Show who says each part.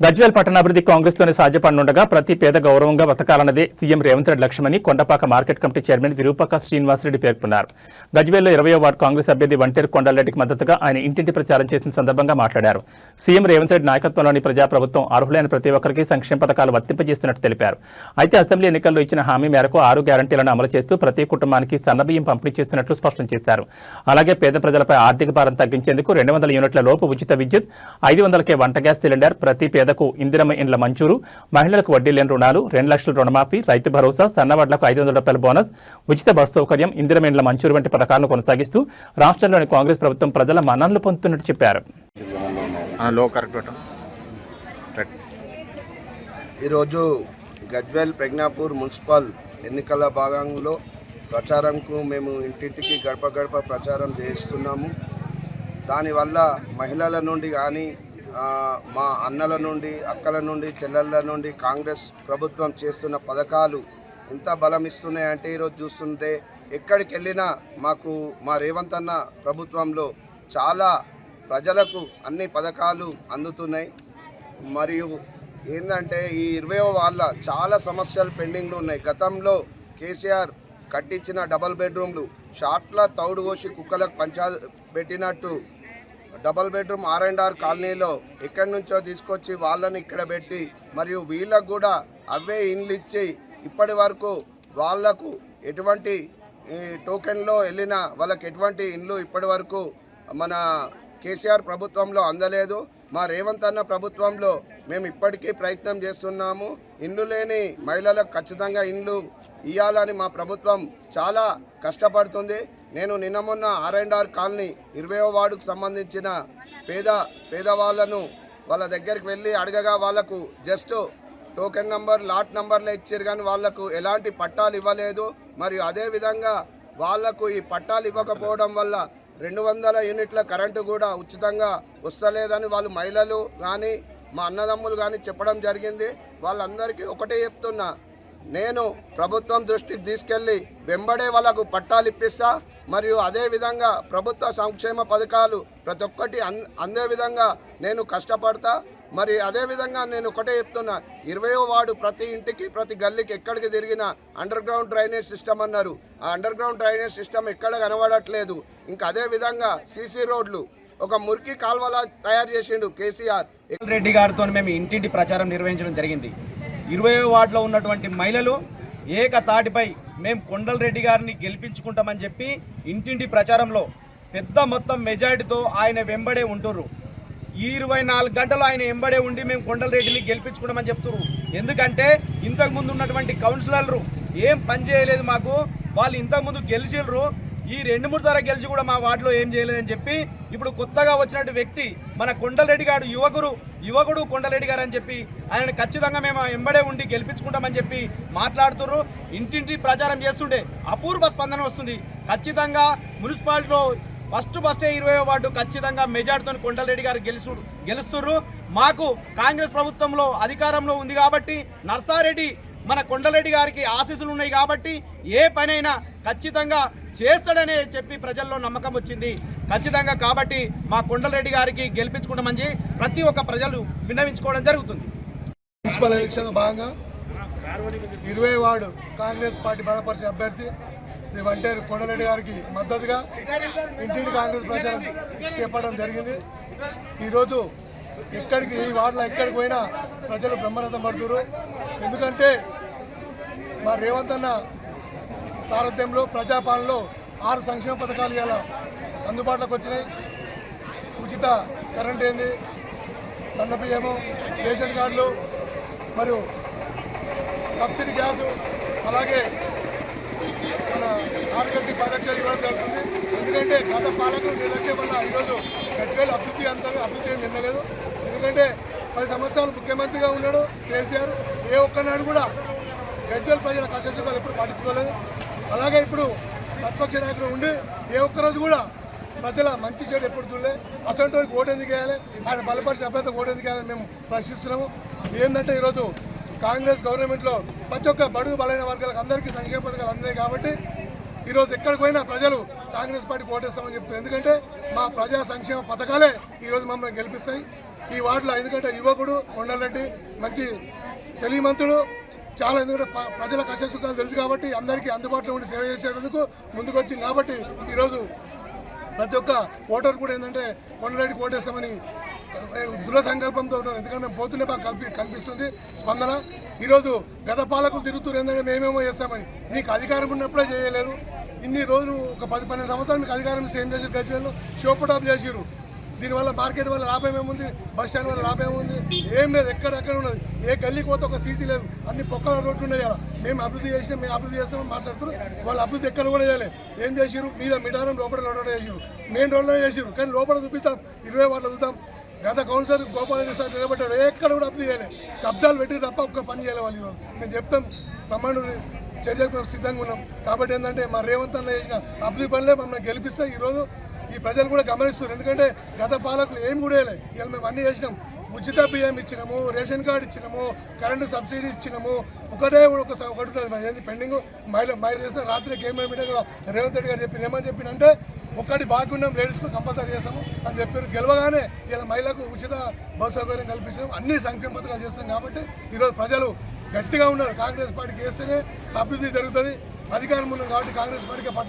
Speaker 1: గజ్వేల్ పట్టణాభివృద్ధి కాంగ్రెస్ తోనే సాధ్యపడనుండగా ప్రతి పేద గౌరవంగా బతకాలన్నదే సీఎం రేవంత్ రెడ్డి లక్ష్యమని Kondapaka market committee chairman Virupaka Srinivasa Reddy పేర్కొన్నారు. గజ్వేల్లో 20వ వార్డు కాంగ్రెస్ అభ్యర్థి వంటేరు కొండలరెడ్డికి మద్దతుగా ఆయన ఇంటింటి ప్రచారం చేసిన సందర్భంగా మాట్లాడారు. సీఎం రేవంత్ రెడ్డి నాయకత్వంలోని ప్రజాప్రభుత్వం అర్హులైన ప్రతి ఒక్కరికి సంక్షేమ పథకాలు వర్తింపజేస్తున్నట్టు తెలిపారు. అయితే అసెంబ్లీ ఎన్నికల్లో ఇచ్చిన హామీ మేరకు 6 గ్యారంటీలను అమలు చేస్తూ ప్రతి కుటుంబానికి సన్నబియ్యం పంపిణీ చేస్తున్నట్లు స్పష్టం చేశారు. అలాగే పేద ప్రజలపై ఆర్థిక భారం తగ్గించేందుకు 200 యూనిట్ల లోపు ఉచిత విద్యుత్, 500కే వంట గ్యాస్ సిలిండర్, ప్రతి పేదకు ఇందిరమ్మ ఇండ్ల మంజూరు, మహిళలకు వడ్డీ లేని రుణాలు, 2 లక్షల రుణమాఫీ, రైతు భరోసా, సన్నవడ్లకు 500 రూపాయల బోనస్, ఉచిత బస్సు సౌకర్యం, ఇందిరమ్మ ఇండ్ల మంజూరు వంటి పథకాలను కొనసాగిస్తూ రాష్ట్రంలోని కాంగ్రెస్ ప్రభుత్వం ప్రజల మన్ననలు పొందుతున్నట్టు చెప్పారు.
Speaker 2: ఈరోజు గజ్వేల్ ప్రజ్ఞాపూర్ మున్సిపల్ ఎన్నికల భాగంలో ప్రచారంకు మేము ఇంటింటికి గడప గడప ప్రచారం చేస్తున్నాము. దానివల్ల మహిళల నుండి కానీ మా అన్నల నుండి, అక్కల నుండి, చెల్లెళ్ళ నుండి కాంగ్రెస్ ప్రభుత్వం చేస్తున్న పథకాలు ఎంత బలం ఇస్తున్నాయంటే ఈరోజు చూస్తుంటే ఎక్కడికి వెళ్ళినా మాకు మా రేవంత్ అన్న ప్రభుత్వంలో చాలా ప్రజలకు అన్ని పథకాలు అందుతున్నాయి. మరియు ఏంటంటే ఈ 20వ వార్డులో చాలా సమస్యలు పెండింగ్లు ఉన్నాయి. గతంలో కేసీఆర్ కట్టించిన డబల్ బెడ్రూమ్లు షార్ట్ల తౌడు కోసి కుక్కలకు పెట్టినట్టు డబల్ బెడ్రూమ్ R&R కాలనీలో ఎక్కడి నుంచో తీసుకొచ్చి వాళ్ళని ఇక్కడ పెట్టి మరియు వీళ్ళకు కూడా అవే ఇండ్లు ఇచ్చి ఇప్పటి వరకు వాళ్లకు ఎటువంటి టోకెన్లో వెళ్ళినా వాళ్ళకి ఎటువంటి ఇండ్లు ఇప్పటి వరకు మన కేసీఆర్ ప్రభుత్వంలో అందలేదు. మా రేవంత్ అన్న ప్రభుత్వంలో మేము ఇప్పటికీ ప్రయత్నం చేస్తున్నాము. ఇండ్లు లేని మహిళలకు ఖచ్చితంగా ఇండ్లు ఇవ్వాలని మా ప్రభుత్వం చాలా కష్టపడుతుంది. నేను నిన్న మొన్న R&R కాలనీ 20వ వార్డుకు సంబంధించిన పేదవాళ్ళను వాళ్ళ దగ్గరికి వెళ్ళి అడగగా వాళ్లకు జస్ట్ టోకెన్ నంబర్, లాట్ నంబర్లే ఇచ్చారు కానీ వాళ్లకు ఎలాంటి పట్టాలు ఇవ్వలేదు. మరియు అదేవిధంగా వాళ్లకు ఈ పట్టాలు ఇవ్వకపోవడం వల్ల 200 యూనిట్ల కరెంటు కూడా ఉచితంగా వస్తలేదని వాళ్ళు మహిళలు కానీ మా అన్నదమ్ములు కానీ చెప్పడం జరిగింది. వాళ్ళందరికీ ఒకటే చెప్తున్నా, నేను ప్రభుత్వం దృష్టికి తీసుకెళ్ళి వెంబడే వాళ్ళకు పట్టాలు ఇప్పిస్తా. మరియు అదేవిధంగా ప్రభుత్వ సంక్షేమ పథకాలు ప్రతి ఒక్కటి అందే విధంగా నేను కష్టపడతా. మరి అదేవిధంగా నేను ఒకటే చెప్తున్నా, 20వ వార్డు ప్రతి ఇంటికి ప్రతి గల్లీకి ఎక్కడికి తిరిగినా అండర్ గ్రౌండ్ డ్రైనేజ్ సిస్టమ్ అన్నారు. ఆ అండర్ గ్రౌండ్ డ్రైనేజ్ సిస్టమ్ ఎక్కడ కనబడట్లేదు. ఇంకా అదేవిధంగా సీసీ రోడ్లు ఒక మురికి కాల్వలా తయారు చేసిండు కేసీఆర్.
Speaker 3: రెడ్డి గారితో మేము ఇంటింటి ప్రచారం నిర్వహించడం జరిగింది. 20వ వార్డులో ఉన్నటువంటి మహిళలు ఏకతాటిపై మేము కొండలరెడ్డి గారిని గెలిపించుకుంటామని చెప్పి ఇంటింటి ప్రచారంలో పెద్ద మొత్తం మెజారిటీతో ఆయన వెంబడే ఉంటుర్రు. ఈ 24 గంటలు ఆయన వెంబడే ఉండి మేము కొండలరెడ్డిని గెలిపించుకుంటామని చెప్తున్నారు. ఎందుకంటే ఇంతకుముందు ఉన్నటువంటి కౌన్సిలర్లు ఏం పని చేయలేదు మాకు, వాళ్ళు ఇంతకుముందు గెలిచిర్రు, ఈ 2-3 సార్లు గెలిచి కూడా మా వార్డులో ఏం చేయలేదని చెప్పి ఇప్పుడు కొత్తగా వచ్చినట్టు వ్యక్తి మన కొండలరెడ్డి గారు యువకుడు కొండలరెడ్డి గారు అని చెప్పి ఆయనను ఖచ్చితంగా మేము వెంబడే ఉండి గెలిపించుకుంటామని చెప్పి మాట్లాడుతుర్రు. ఇంటింటి ప్రచారం చేస్తుంటే అపూర్వ స్పందన వస్తుంది. ఖచ్చితంగా మున్సిపాలిటీలో ఫస్ట్ 20వ వార్డు ఖచ్చితంగా మెజార్టీతో కొండలరెడ్డి గారు గెలుస్తుర్రు. మాకు కాంగ్రెస్ ప్రభుత్వంలో అధికారంలో ఉంది కాబట్టి నర్సారెడ్డి మన కొండలరెడ్డి గారికి ఆశీస్సులు ఉన్నాయి కాబట్టి ఏ పనైనా ఖచ్చితంగా చేస్తాడనే చెప్పి ప్రజల్లో నమ్మకం వచ్చింది ఖచ్చితంగా. కాబట్టి మా కొండలరెడ్డి గారికి గెలిపించుకుంటామని ప్రతి ఒక్క ప్రజలు విన్నవించుకోవడం జరుగుతుంది.
Speaker 4: మున్సిపల్ ఎలక్షన్ భాగంగా 20వ వార్డు కాంగ్రెస్ పార్టీ బలపరిచే అభ్యర్థి శ్రీ వంటేరు కొండలరెడ్డి గారికి మద్దతుగా ఇంటింటి కాంగ్రెస్ ప్రచారం చేపట్టడం జరిగింది. ఈరోజు ఎక్కడికి ఈ వార్డులో ఎక్కడికి పోయినా ప్రజలు బ్రహ్మరథం పడుతున్నారు. ఎందుకంటే మా రేవంత్ అన్న సారథ్యంలో ప్రజాపాలనలో 6 సంక్షేమ పథకాలు ఇలా అందుబాటులోకి వచ్చినాయి. ఉచిత కరెంట్ ఏంది, సన్నబియ్యము, రేషన్ కార్డులు మరియు సబ్సిడీ గ్యాసు, అలాగే మన ఆరోగ్యశ్రీ 10 లక్షలు ఇవ్వడం జరుగుతుంది. ఎందుకంటే గత పాలకులు నిర్లక్ష్యం వల్ల ఈరోజు గజ్వేల్ అభివృద్ధి ఏం చెందలేదు. ఎందుకంటే 10 సంవత్సరాలు ముఖ్యమంత్రిగా ఉన్నాడు కేసీఆర్. ఏ ఒక్కనాడు కూడా గజ్వేల్ ప్రజల కష్టసుఖాలు ఎప్పుడు పట్టించుకోలేదు. అలాగే ఇప్పుడు ప్రతిపక్ష నాయకులు ఉండి ఏ ఒక్కరోజు కూడా ప్రజల మంచి చెడు ఎప్పుడు చూడలే. అసలు ఓటు ఎందుకు వేయాలి, ఆయన బలపరిచే అభ్యర్థి ఓటు ఎందుకు వేయాలని మేము ప్రశ్నిస్తున్నాము. ఏంటంటే ఈరోజు కాంగ్రెస్ గవర్నమెంట్లో ప్రతి ఒక్క బడుగు బలైన వర్గాలకు అందరికీ సంక్షేమ పథకాలు అందినాయి కాబట్టి ఈరోజు ఎక్కడికి పోయినా ప్రజలు కాంగ్రెస్ పార్టీకి ఓటేస్తామని చెప్తారు. ఎందుకంటే మా ప్రజా సంక్షేమ పథకాలే ఈరోజు మమ్మల్ని గెలిపిస్తాయి. ఈ వార్డులో. ఎందుకంటే యువకుడు కొండలరెడ్డి మంచి తెలియమంతుడు, చాలా ఎందుకంటే ప్రజల కష్ట సుఖాలు తెలుసు కాబట్టి అందరికీ అందుబాటులో ఉండి సేవ చేసేందుకు ముందుకు వచ్చింది. కాబట్టి ఈరోజు ప్రతి ఒక్క ఓటర్ కూడా ఏంటంటే కొండలరెడ్డికి ఓటేస్తామని దృఢ సంకల్పంతో ఉన్నాం. ఎందుకంటే మేము పోతుండే మాకు కనిపిస్తుంది స్పందన. ఈరోజు గత పాలకులు తిరుగుతున్నారు ఏంటంటే మేమేమో చేస్తామని. మీకు అధికారం ఉన్నప్పుడే చేయలేదు. ఇన్ని రోజులు ఒక 10-12 సంవత్సరాలు మీకు అధికారం సేమ్ చేసి గజ్వేల్లో షోపటాప్ చేసిరు. దీనివల్ల మార్కెట్ వల్ల లాభం ఏముంది, బస్ స్టాండ్ వల్ల లాభం ఏముంది, ఏం లేదు. ఎక్కడెక్కడ ఉన్నది, ఏ గల్లీ పోతే ఒక సీసీ లేదు, అన్ని పొక్కల రోడ్లు ఉన్నాయి కదా. మేము అభివృద్ధి చేసినాం, మేము అభివృద్ధి చేస్తామని మాట్లాడుతున్నారు. వాళ్ళు అభివృద్ధి ఎక్కడ కూడా చేయలేదు. ఏం చేసిరు, మీద మిడారం లోపల లోపల చేసిరు, మెయిన్ రోడ్లో చేసిరు. కానీ లోపల చూపిస్తాం, 20 వార్డులు చూద్దాం. గత కౌన్సిలర్ గోపాలరెడ్డి సార్ నిలబడ్డాడు, ఎక్కడ కూడా అభివృద్ధి చేయలేదు. కబ్జాలు పెట్టి తప్ప ఒక్క పని చేయలేదు వాళ్ళు. ఈరోజు మేము చెప్తాం, కమాండ్ చర్యకు మేము సిద్ధంగా ఉన్నాం. కాబట్టి ఏంటంటే మా రేవంత్ అన్న చేసిన అభివృద్ధి పనులే మమ్మల్ని గెలిపిస్తే ఈరోజు ఈ ప్రజలు కూడా గమనిస్తున్నారు. ఎందుకంటే గత పాలకులు ఏం కూడా వేయలేదు. ఇవాళ మేము అన్నీ చేసినాం. ఉచిత బియ్యం ఇచ్చినాము, రేషన్ కార్డు ఇచ్చినాము, కరెంటు సబ్సిడీ ఇచ్చినాము. ఒకటి ఉంటుంది ఏంది పెండింగ్ మైలు చేస్తే రాత్రికి ఏం మీటింగ్ రేవంత్ రెడ్డి గారు చెప్పి ఏమని చెప్పిందంటే ఒక్కటి బాగున్నాం లేడీస్కు కంపల్సరీ చేస్తాము అని చెప్పారు. గెలవగానే ఇలా మహిళలకు ఉచిత బస్సు సౌకర్యం కల్పించడం, అన్ని సంక్షేమ పథకాలు చేస్తున్నాం. కాబట్టి ఈరోజు ప్రజలు గట్టిగా ఉన్నారు. కాంగ్రెస్ పార్టీకి వేస్తేనే అభివృద్ధి జరుగుతుంది. అధికారం ఉన్నాం కాబట్టి కాంగ్రెస్ పార్టీకి పట్ట